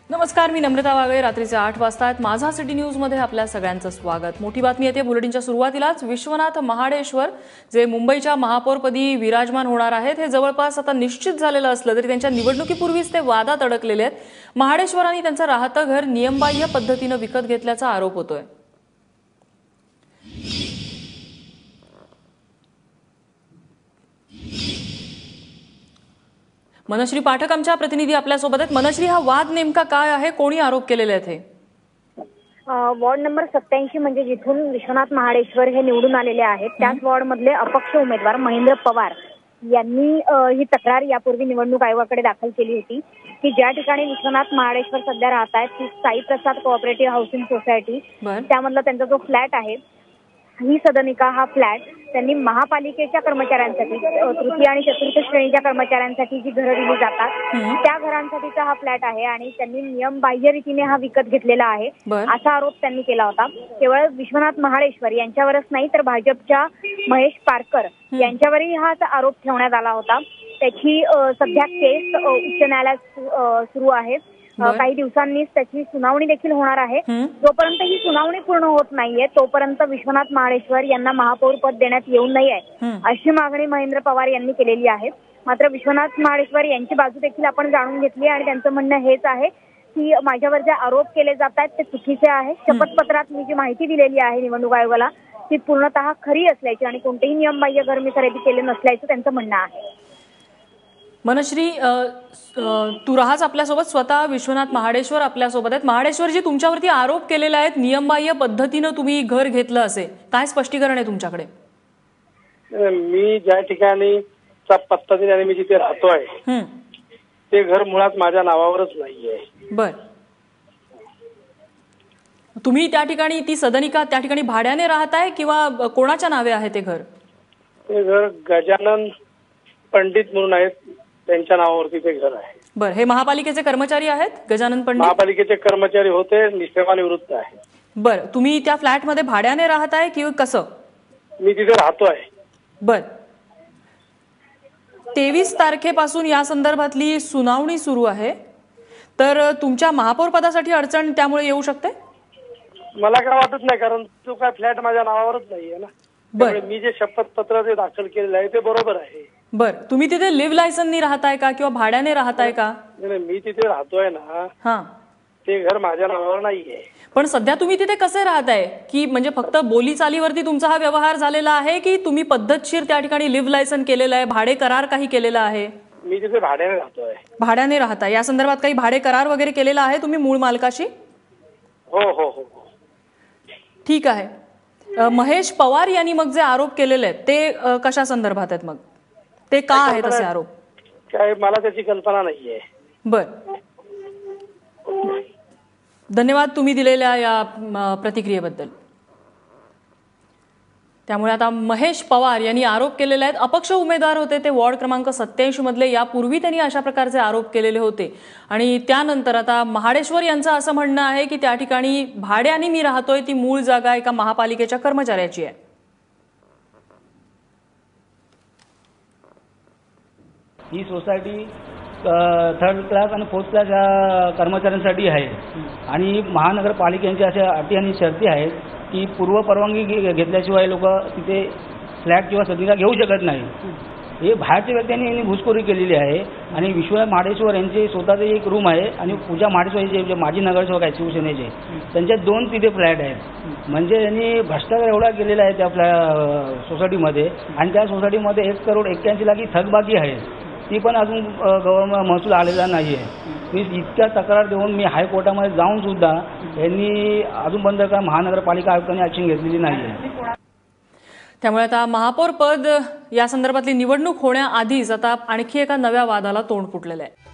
नमस्कार, मी नम्रता वागळे. रात्रीचे 8 वाजता माझा सिटी न्यूज मध्ये आपल्या सगळ्यांचं स्वागत. मोठी बातमी येते बुलेटिनच्या सुरुवातीलाच. विश्वनाथ महाडेश्वर जे मुंबईच्या महापौरपदी विराजमान होणार आहेत हे जवळपास आता निश्चित झालेलं असलं तरी त्यांच्या निवडणुकीपूर्वीच ते वादात अडकलेले आहेत. महाडेश्वरांनी त्यांचं राहतं घर नियमबाह्य पद्धतीने विकत घेतल्याचा आरोप होतोय. मनश्री पाठक आमच्या प्रतिनिधी आपल्यासोबत आहेत. मनश्री, हा वाद नेमका काय आहे? कोणी आरोप केलेले आहेत हे? वॉर्ड नंबर 87 म्हणजे जिथून विश्वनाथ महाडेश्वर हे निवडून आलेले आहेत त्याच वॉर्ड मधले अपक्ष उमेदवार महेंद्र पवार यांनी ही तक्रार यापूर्वी निवडणूक आयोगाकडे दाखल केली होती की ज्या ठिकाणी विश्वनाथ महाडेश्वर सध्या राहत आहेत ती साई प्रसाद कोऑपरेटिव्ह हाऊसिंग सोसायटी, त्यामधला त्यांचा जो फ्लॅट आहे ही सदनिका, हा फ्लॅट त्यांनी महापालिकेच्या कर्मचाऱ्यांसाठी, तृतीय आणि चतुर्थ श्रेणीच्या कर्मचाऱ्यांसाठी जी घरं दिली जातात त्या घरांसाठीचा हा फ्लॅट आहे आणि त्यांनी नियमबाह्य रीतीने हा विकत घेतलेला आहे असा आरोप त्यांनी केला होता. केवळ विश्वनाथ महाडेश्वर यांच्यावरच नाही तर भाजपच्या महेश पारकर यांच्यावरही हा आरोप ठेवण्यात आला होता. त्याची सध्या केस उच्च न्यायालयात सुरू आहे. काही दिवसांनीच त्याची सुनावणी देखील होणार आहे. जोपर्यंत ही सुनावणी पूर्ण होत नाहीये तोपर्यंत विश्वनाथ महाडेश्वर यांना महापौर पद देण्यात येऊ नये अशी मागणी महेंद्र पवार यांनी केलेली आहे. मात्र विश्वनाथ महाडेश्वर यांची बाजू देखील आपण जाणून घेतली आणि त्यांचं म्हणणं हेच आहे की माझ्यावर जे आरोप केले जात आहेत ते चुकीचे आहे. शपथपत्रात मी जी माहिती दिलेली आहे निवडणूक आयोगाला ती पूर्णतः खरी असल्याची आणि कोणतेही नियमबाह्य घर मी खरेदी केले नसल्याचं त्यांचं म्हणणं आहे. मनश्री, तू राहाच आपल्यासोबत. स्वतः विश्वनाथ महाडेश्वर आपल्यासोबत आहेत. महाडेश्वरजी, तुमच्यावरती आरोप केलेले आहेत नियमबाह्य पद्धतीने तुम्ही घर घेतलं असे, काय स्पष्टीकरण आहे तुमच्याकडे? मी ज्या ठिकाणी पत्ता दिला आणि मी जिथे राहतोय ते घर मुळात माझ्या नावावरच नाहीये. बर, तुम्ही त्या ठिकाणी ती सदनिका त्या ठिकाणी भाड्याने राहताय किंवा कोणाच्या नावे आहे ते घर? ते घर गजानन पंडित म्हणून आहेत, त्यांच्या नावावरती ते घर आहे. बर, हे महापालिकेचे कर्मचारी आहेत गजानन पंडित? महापालिकेचे कर्मचारी होते, सेवानिवृत्त आहे. बर, तुम्ही त्या फ्लॅटमध्ये भाड्याने राहताय किंवा कसं? मी तिथे राहतोय. बर, 23 तारखेपासून या संदर्भातली सुनावणी सुरू आहे, तर तुमच्या महापौर पदासाठी अडचण त्यामुळे येऊ शकते? मला काय वाटत नाही, कारण तो काय फ्लॅट माझ्या नावावरच नाहीये ना. बर, मी जे शपथपत्र जे दाखल केलेलं आहे ते बरोबर आहे. बर, तुम्ही तिथे लिव्ह लायसननी राहताय का किंवा भाड्याने राहताय का? मी तिथे राहतोय ना. हा, ते घर माझ्या नावावर नाहीये. पण सध्या तुम्ही तिथे कसे राहताय? की म्हणजे फक्त बोलीचालीवरती तुमचा हा व्यवहार झालेला आहे की तुम्ही पद्धतशीर त्या ठिकाणी लिव्ह लायसन केलेलं आहे, भाडे करार काही केलेला आहे? मी तिथे भाड्याने राहतोय. भाड्याने राहताय. या संदर्भात काही भाडे करार वगैरे केलेला आहे तुम्ही मूळ मालकाशी? हो हो हो. ठीक आहे. महेश पवार यांनी मग जे आरोप केलेले आहेत ते कशा संदर्भात आहेत? मग ते का आहेत असे आरोप? काय मला त्याची कल्पना नाहीये. बर, धन्यवाद तुम्ही दिलेल्या या प्रतिक्रियेबद्दल. त्यामुळे आता महेश पवार यांनी आरोप केलेले आहेत. अपक्ष उमेदवार होते ते वॉर्ड क्रमांक 87 मधले. यापूर्वी त्यांनी अशा प्रकारचे आरोप केलेले होते आणि त्यानंतर आता महाडेश्वर यांचं असं म्हणणं आहे की त्या ठिकाणी भाड्याने मी राहतोय, ती मूळ जागा एका महापालिकेच्या कर्मचाऱ्याची आहे. ही सोसायटी 3rd क्लास आणि 4th क्लास या कर्मचाऱ्यांसाठी आहे आणि महानगरपालिकेच्या अशा अटी आणि शर्ती आहेत की पूर्व परवानगी घेतल्याशिवाय लोक तिथे फ्लॅट किंवा सदनिका घेऊ शकत नाही. हे बाहेरच्या व्यक्तींनी घुसखोरी केलेली आहे आणि विश्वनाथ महाडेश्वर यांचे स्वतःचे एक रूम आहे आणि पूजा महाडेश्वर जे माजी नगरसेवक आहेत शिवसेनेचे, त्यांचे 2 तिथे फ्लॅट आहेत. म्हणजे यांनी भ्रष्टाचार एवढा केलेला आहे त्या सोसायटीमध्ये आणि त्या सोसायटीमध्ये 1,81,00,000 थकबाकी आहे, ती पण अजून गव्हर्नमेंट महसूल आलेला नाही आहे. मी इतक्या तक्रार देऊन मी हायकोर्टामध्ये जाऊन सुद्धा यांनी अजूनपर्यंत का महानगरपालिका आयुक्तांनी ॲक्शन घेतलेली नाही आहे. त्यामुळे आता महापौर पद या संदर्भातली निवडणूक होण्याआधीच आता आणखी एका नव्या वादाला तोंड फुटलेलं आहे.